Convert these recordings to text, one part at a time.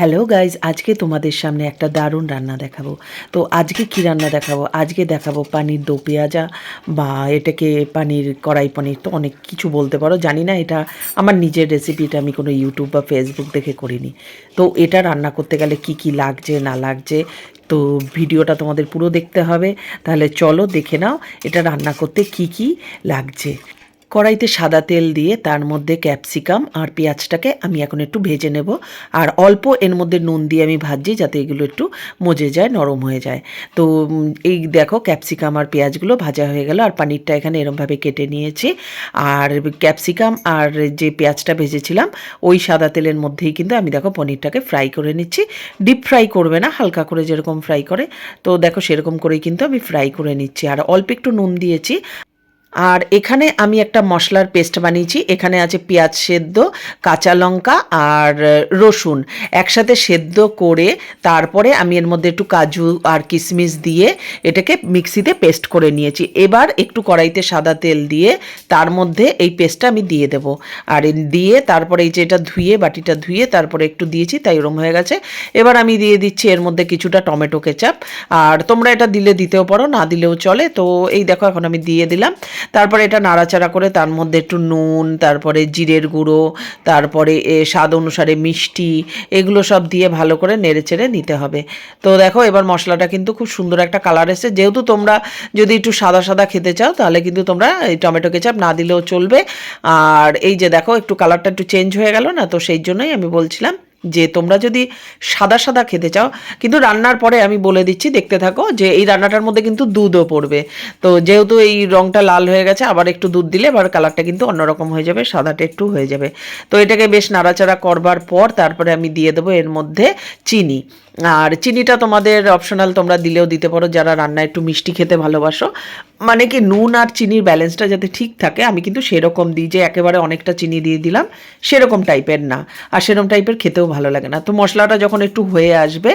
Hello guys, আজকে তোমাদের সামনে একটা দারুণ রান্না দেখাবো। তো আজকে কি রান্না দেখাবো? আজকে দেখাবো পানির দো পেঁয়াজা, বা এটাকে পানির কড়াই পনির, তো অনেক কিছু বলতে পারো, জানি না। এটা আমার নিজের রেসিপি, এটা আমি কোনো ইউটিউব বা ফেসবুক দেখে করিনি। তো এটা রান্না করতে গেলে কি কি লাগছে না লাগছে, তো ভিডিওটা তোমাদের পুরো দেখতে হবে। তাহলে চলো দেখে নাও এটা রান্না করতে কি কি লাগছে। কড়াইতে সাদা তেল দিয়ে তার মধ্যে ক্যাপসিকাম আর পেঁয়াজটাকে আমি এখন একটু ভেজে নেব। আর অল্প এর মধ্যে নুন দিয়ে আমি ভাজছি, যাতে এগুলো একটু মজে যায়, নরম হয়ে যায়। তো এই দেখো ক্যাপসিকাম আর পেঁয়াজগুলো ভাজা হয়ে গেল, আর পানিরটা এখানে এরমভাবে কেটে নিয়েছি। আর ক্যাপসিকাম আর যে পেঁয়াজটা ভেজেছিলাম ওই সাদা তেলের মধ্যেই কিন্তু আমি দেখো পনিরটাকে ফ্রাই করে নিচ্ছি। ডিপ ফ্রাই করবে না, হালকা করে যেরকম ফ্রাই করে, তো দেখো সেরকম করেই কিন্তু আমি ফ্রাই করে নিচ্ছি। আর অল্প একটু নুন দিয়েছি। আর এখানে আমি একটা মশলার পেস্ট বানিয়েছি। এখানে আছে পেঁয়াজ সেদ্ধ, কাঁচা লঙ্কা আর রসুন একসাথে সেদ্ধ করে, তারপরে আমি এর মধ্যে একটু কাজু আর কিশমিশ দিয়ে এটাকে মিক্সিতে পেস্ট করে নিয়েছি। এবার একটু কড়াইতে সাদা তেল দিয়ে তার মধ্যে এই পেস্টটা আমি দিয়ে দেব। আর দিয়ে তারপরে এই যে এটা ধুয়ে, বাটিটা ধুয়ে তারপরে একটু দিয়েছি, তাই ওরম হয়ে গেছে। এবার আমি দিয়ে দিচ্ছি এর মধ্যে কিছুটা টমেটো কেচাপ। আর তোমরা এটা দিলে দিতেও পারো, না দিলেও চলে। তো এই দেখো এখন আমি দিয়ে দিলাম। তারপরে এটা নাড়াচাড়া করে তার মধ্যে একটু নুন, তারপরে জিরের গুঁড়ো, তারপরে স্বাদ অনুসারে মিষ্টি, এগুলো সব দিয়ে ভালো করে নেড়েচেড়ে নিতে হবে। তো দেখো এবার মশলাটা কিন্তু খুব সুন্দর একটা কালার এসেছে। যেহেতু তোমরা যদি একটু সাদা সাদা খেতে চাও, তাহলে কিন্তু তোমরা এই টমেটো কেচাপ না দিলেও চলবে। আর এই যে দেখো একটু কালারটা একটু চেঞ্জ হয়ে গেল না, তো সেই জন্যই আমি বলছিলাম যে তোমরা যদি সাদা সাদা খেতে চাও, কিন্তু রান্নার পরে আমি বলে দিচ্ছি, দেখতে থাকো, যে এই রান্নাটার মধ্যে কিন্তু দুধও পড়বে। তো যেহেতু এই রঙটা লাল হয়ে গেছে, আবার একটু দুধ দিলে এবার কালারটা কিন্তু অন্যরকম হয়ে যাবে, সাদাটা একটু হয়ে যাবে। তো এটাকে বেশ নাড়াচাড়া করবার পর তারপরে আমি দিয়ে দেবো এর মধ্যে চিনি। আর চিনিটা তোমাদের অপশনাল, তোমরা দিলেও দিতে পারো যারা রান্না একটু মিষ্টি খেতে ভালোবাসো। মানে কি নুন আর চিনির ব্যালেন্সটা যাতে ঠিক থাকে, আমি কিন্তু সেরকম দিই, যে একেবারে অনেকটা চিনি দিয়ে দিলাম সেরকম টাইপের না। আর সেরকম টাইপের খেতেও ভালো লাগে না। তো মশলাটা যখন একটু হয়ে আসবে,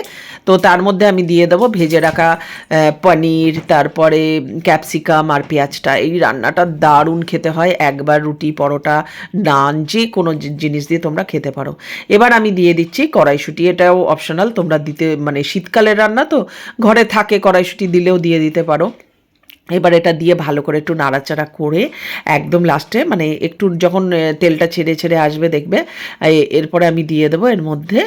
তো তার মধ্যে আমি দিয়ে দেবো ভেজে রাখা পনির, তারপরে ক্যাপসিকাম আর পেঁয়াজটা। এই রান্নাটা দারুণ খেতে হয়, একবার রুটি, পরোটা, নান, যে কোনো জিনিস দিয়ে তোমরা খেতে পারো। এবার আমি দিয়ে দিচ্ছি কড়াইশুঁটি। এটাও অপশনাল, তোমরা দিতে, মানে শীতকালের রান্না তো ঘরে থাকে, কড়াইশুঁটি দিলেও দিয়ে দিতে পারো। এবার এটা দিয়ে ভালো করে একটু নাড়াচাড়া করে একদম লাস্টে, মানে একটু যখন তেলটা ছেড়ে ছেড়ে আসবে দেখবে, এরপরে আমি দিয়ে দেবো এর মধ্যে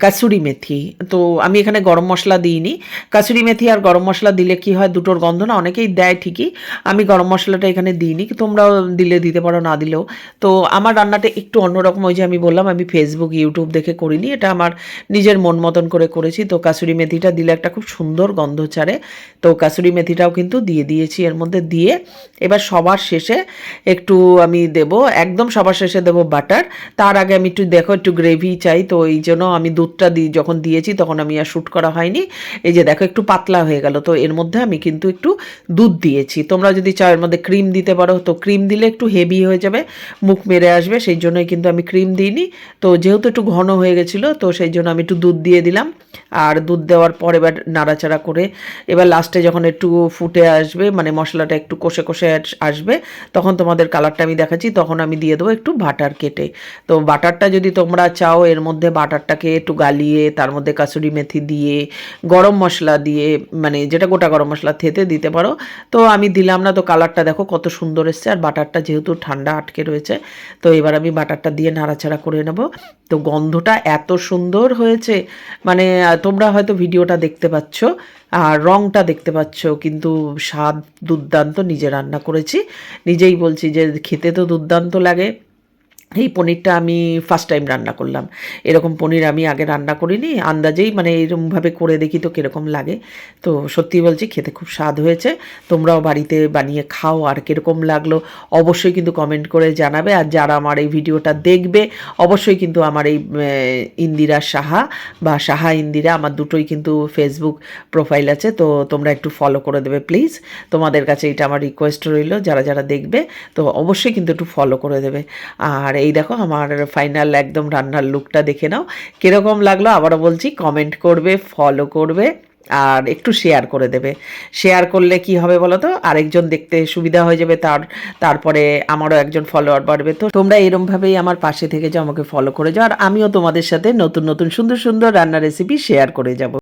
কাসুরি মেথি। তো আমি এখানে গরম মশলা দিইনি। কাসুরি মেথি আর গরম মশলা দিলে কি হয়, দুটোর গন্ধ না অনেকেই দেয় ঠিকই, আমি গরম মশলাটা এখানে দিইনি, তোমরাও দিলে দিতে পারো, না দিলেও। তো আমার রান্নাটা একটু অন্যরকম, ওই যে আমি বললাম আমি ফেসবুক ইউটিউব দেখে করিনি, এটা আমার নিজের মন মতন করে করেছি। তো কাসুরি মেথিটা দিলে একটা খুব সুন্দর গন্ধ ছাড়ে। তো কাসুরি মেথিটাও কিন্তু দিয়েছি এর মধ্যে। দিয়ে এবার সবার শেষে একটু আমি দেব, একদম সবার শেষে দেব বাটার। তার আগে আমি একটু দেখো একটু গ্রেভি চাই, তো এই জন্য আমি দুধটা যখন দিয়েছি তখন আমি আর শ্যুট করা হয়নি। এই যে দেখো একটু পাতলা হয়ে গেল, তো এর মধ্যে আমি কিন্তু একটু দুধ দিয়েছি। তোমরা যদি চাও এর মধ্যে ক্রিম দিতে পারো, তো ক্রিম দিলে একটু হেভি হয়ে যাবে, মুখ মেরে আসবে, সেই জন্যই কিন্তু আমি ক্রিম দিইনি। তো যেহেতু একটু ঘন হয়ে গেছিলো, তো সেই জন্য আমি একটু দুধ দিয়ে দিলাম। আর দুধ দেওয়ার পর এবার নাড়াচাড়া করে, এবার লাস্টে যখন একটু ফুটে আসবে, মানে মশলাটা একটু কষে কষে আসবে, তখন তোমাদের কালারটা আমি দেখাচ্ছি, তখন আমি দিয়ে দেবো একটু বাটার কেটে। তো বাটারটা যদি তোমরা চাও এর মধ্যে বাটারটাকে একটু গালিয়ে তার মধ্যে কাসুরি মেথি দিয়ে, গরম মশলা দিয়ে, মানে যেটা গোটা গরম মশলা থেতে দিতে পারো। তো আমি দিলাম না, তো কালারটা দেখো কত সুন্দর এসছে। আর বাটারটা যেহেতু ঠান্ডা আটকে রয়েছে, তো এবার আমি বাটারটা দিয়ে নাড়াচাড়া করে নেব। তো গন্ধটা এত সুন্দর হয়েছে, মানে তোমরা হয়তো ভিডিওটা দেখতে পাচ্ছ আর রঙটা দেখতে পাচ্ছ, কিন্তু স্বাদ দুর্দান্ত। নিজে রান্না করেছি, নিজেই বলছি যে খেতে তো দুর্দান্ত লাগে। এই পনিরটা আমি ফার্স্ট টাইম রান্না করলাম, এরকম পনির আমি আগে রান্না করিনি, আন্দাজেই মানে এরকমভাবে করে দেখি তো কীরকম লাগে। তো সত্যি বলছি খেতে খুব স্বাদ হয়েছে। তোমরাও বাড়িতে বানিয়ে খাও, আর কীরকম লাগলো অবশ্যই কিন্তু কমেন্ট করে জানাবে। আর যারা আমার এই ভিডিওটা দেখবে, অবশ্যই কিন্তু আমার এই ইন্দিরা সাহা বা সাহা ইন্দিরা, আমার দুটোই কিন্তু ফেসবুক প্রোফাইল আছে, তো তোমরা একটু ফলো করে দেবে প্লিজ। তোমাদের কাছে এটা আমার রিকোয়েস্ট রইল, যারা যারা দেখবে তো অবশ্যই কিন্তু একটু ফলো করে দেবে। আর এই দেখো আমার ফাইনাল একদম রান্নার লুকটা দেখে নাও, কীরকম লাগলো আবারও বলছি, কমেন্ট করবে, ফলো করবে। আর একটু শেয়ার করে দেবে। শেয়ার করলে কি হবে বলো তো, আরেকজন দেখতে সুবিধা হয়ে যাবে, তারপরে আমারও একজন ফলোয়ার বাড়বে। তো তোমরা এরমভাবেই আমার পাশে থেকে যাও, আমাকে ফলো করে যাও, আর আমিও তোমাদের সাথে নতুন নতুন সুন্দর সুন্দর রান্নার রেসিপি শেয়ার করে যাব।